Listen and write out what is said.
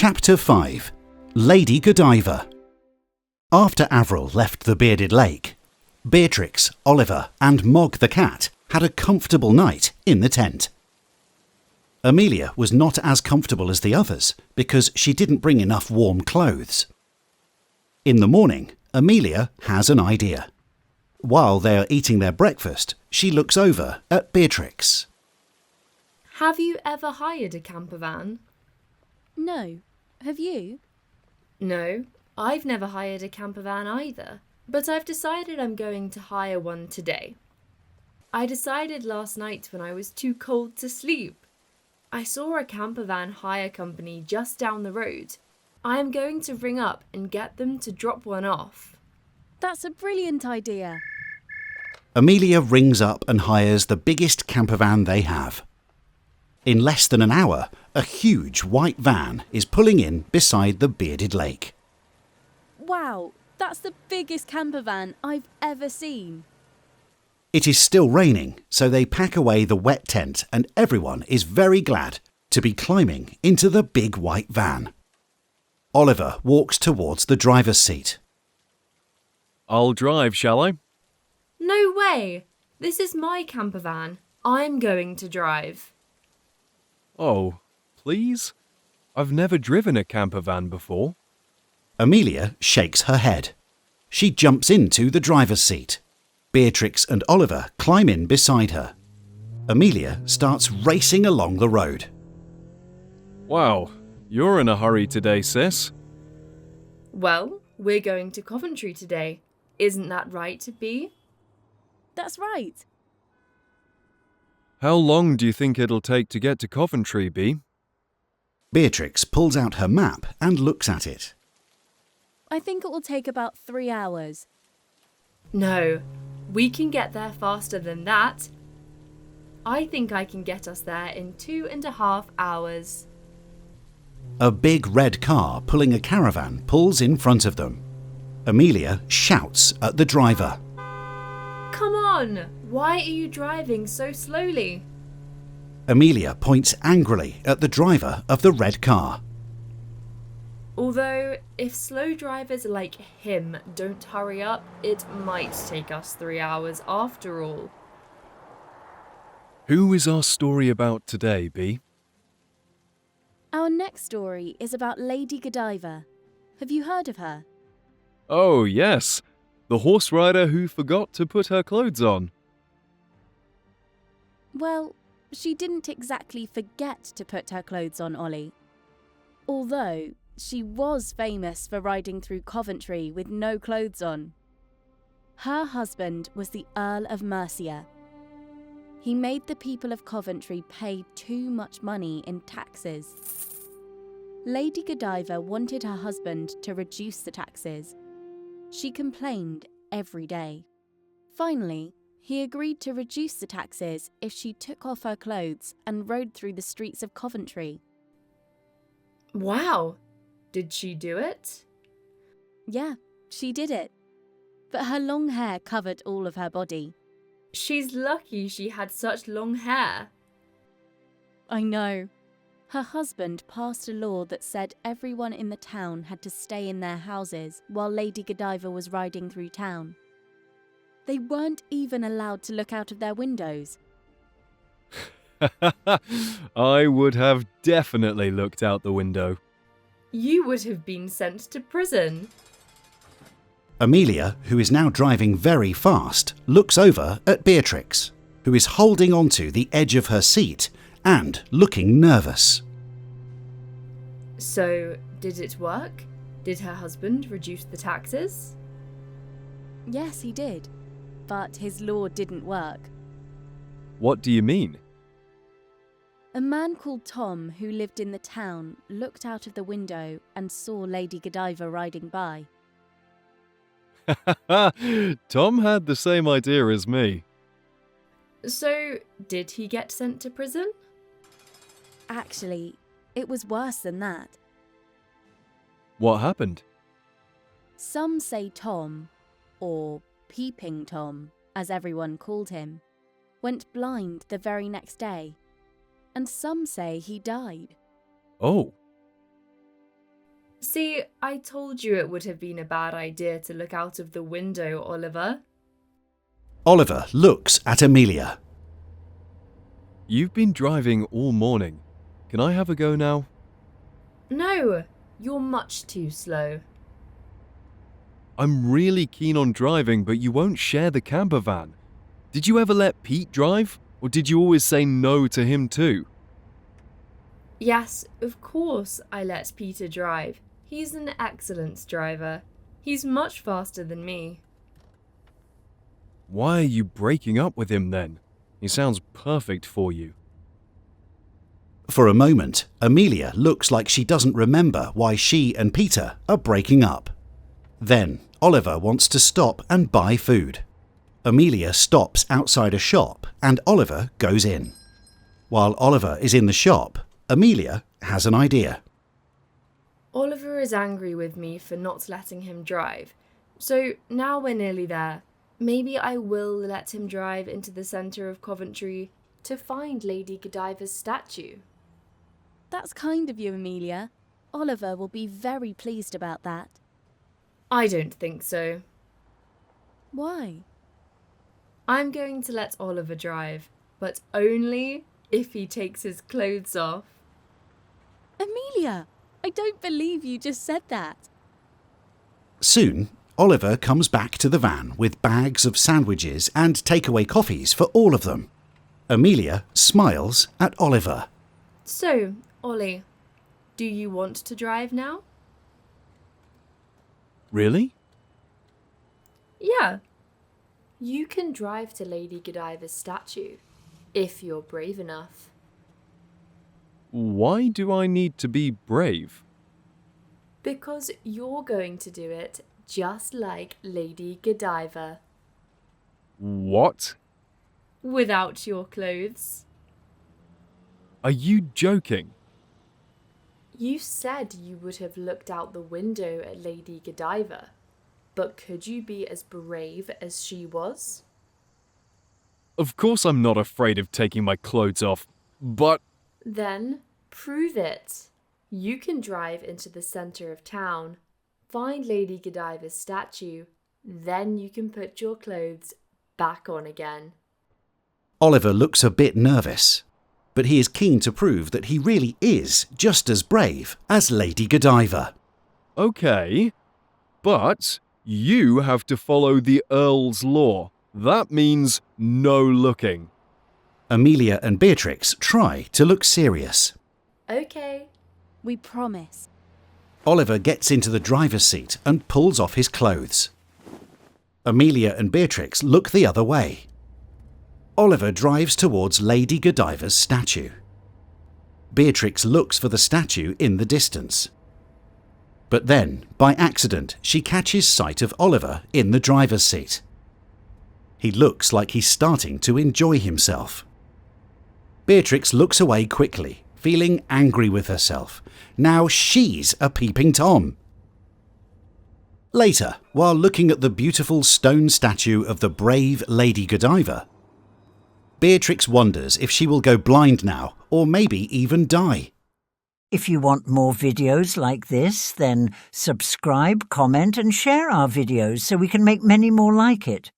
Chapter 5 Lady Godiva. After Avril left the bearded lake, Beatrix, Oliver and Mog the cat had a comfortable night in the tent. Amelia was not as comfortable as the others because she didn't bring enough warm clothes. In the morning, Amelia has an idea. While they are eating their breakfast, she looks over at Beatrix. Have you ever hired a camper van? No. Have you? No, I've never hired a camper van either, but I've decided I'm going to hire one today. I decided last night when I was too cold to sleep. I saw a camper van hire company just down the road. I am going to ring up and get them to drop one off. That's a brilliant idea. Amelia rings up and hires the biggest camper van they have. In less than an hour, a huge white van is pulling in beside the bearded lake. Wow, that's the biggest camper van I've ever seen. It is still raining, so they pack away the wet tent and everyone is very glad to be climbing into the big white van. Oliver walks towards the driver's seat. I'll drive, shall I? No way! This is my camper van. I'm going to drive. Oh, please? I've never driven a camper van before. Amelia shakes her head. She jumps into the driver's seat. Beatrix and Oliver climb in beside her. Amelia starts racing along the road. Wow, you're in a hurry today, sis. Well, we're going to Coventry today. Isn't that right, Bea? That's right. How long do you think it'll take to get to Coventry, Bea? Beatrix pulls out her map and looks at it. I think it will take about 3 hours. No, we can get there faster than that. I think I can get us there in 2.5 hours. A big red car pulling a caravan pulls in front of them. Amelia shouts at the driver. Come on! Why are you driving so slowly? Amelia points angrily at the driver of the red car. Although, if slow drivers like him don't hurry up, it might take us 3 hours after all. Who is our story about today, Bea? Our next story is about Lady Godiva. Have you heard of her? Oh, yes. The horse rider who forgot to put her clothes on. Well, she didn't exactly forget to put her clothes on, Ollie. Although, she was famous for riding through Coventry with no clothes on. Her husband was the Earl of Mercia. He made the people of Coventry pay too much money in taxes. Lady Godiva wanted her husband to reduce the taxes. She complained every day. Finally, he agreed to reduce the taxes if she took off her clothes and rode through the streets of Coventry. Wow! Did she do it? Yeah, she did it. But her long hair covered all of her body. She's lucky she had such long hair. I know. Her husband passed a law that said everyone in the town had to stay in their houses while Lady Godiva was riding through town. They weren't even allowed to look out of their windows. I would have definitely looked out the window. You would have been sent to prison. Amelia, who is now driving very fast, looks over at Beatrix, who is holding onto the edge of her seat and looking nervous. So, did it work? Did her husband reduce the taxes? Yes, he did. But his law didn't work. What do you mean? A man called Tom, who lived in the town, looked out of the window and saw Lady Godiva riding by. Tom had the same idea as me. So, did he get sent to prison? Actually, it was worse than that. What happened? Some say Tom, or Peeping Tom, as everyone called him, went blind the very next day, and some say he died. Oh. See, I told you it would have been a bad idea to look out of the window, Oliver. Oliver looks at Amelia. You've been driving all morning. Can I have a go now? No, you're much too slow. I'm really keen on driving, but you won't share the camper van. Did you ever let Pete drive? Or did you always say no to him too? Yes, of course I let Peter drive. He's an excellent driver. He's much faster than me. Why are you breaking up with him then? He sounds perfect for you. For a moment, Amelia looks like she doesn't remember why she and Peter are breaking up. Then Oliver wants to stop and buy food. Amelia stops outside a shop and Oliver goes in. While Oliver is in the shop, Amelia has an idea. Oliver is angry with me for not letting him drive. So now we're nearly there. Maybe I will let him drive into the centre of Coventry to find Lady Godiva's statue. That's kind of you, Amelia. Oliver will be very pleased about that. I don't think so. Why? I'm going to let Oliver drive, but only if he takes his clothes off. Amelia, I don't believe you just said that. Soon, Oliver comes back to the van with bags of sandwiches and takeaway coffees for all of them. Amelia smiles at Oliver. So, Ollie, do you want to drive now? Really? Yeah. You can drive to Lady Godiva's statue, if you're brave enough. Why do I need to be brave? Because you're going to do it just like Lady Godiva. What? Without your clothes. Are you joking? You said you would have looked out the window at Lady Godiva, but could you be as brave as she was? Of course I'm not afraid of taking my clothes off, but... Then prove it. You can drive into the centre of town, find Lady Godiva's statue, then you can put your clothes back on again. Oliver looks a bit nervous, but he is keen to prove that he really is just as brave as Lady Godiva. Okay, but you have to follow the Earl's law. That means no looking. Amelia and Beatrix try to look serious. Okay. We promise. Oliver gets into the driver's seat and pulls off his clothes. Amelia and Beatrix look the other way. Oliver drives towards Lady Godiva's statue. Beatrix looks for the statue in the distance. But then, by accident, she catches sight of Oliver in the driver's seat. He looks like he's starting to enjoy himself. Beatrix looks away quickly, feeling angry with herself. Now she's a Peeping Tom. Later, while looking at the beautiful stone statue of the brave Lady Godiva, Beatrix wonders if she will go blind now, or maybe even die. If you want more videos like this, then subscribe, comment and share our videos so we can make many more like it.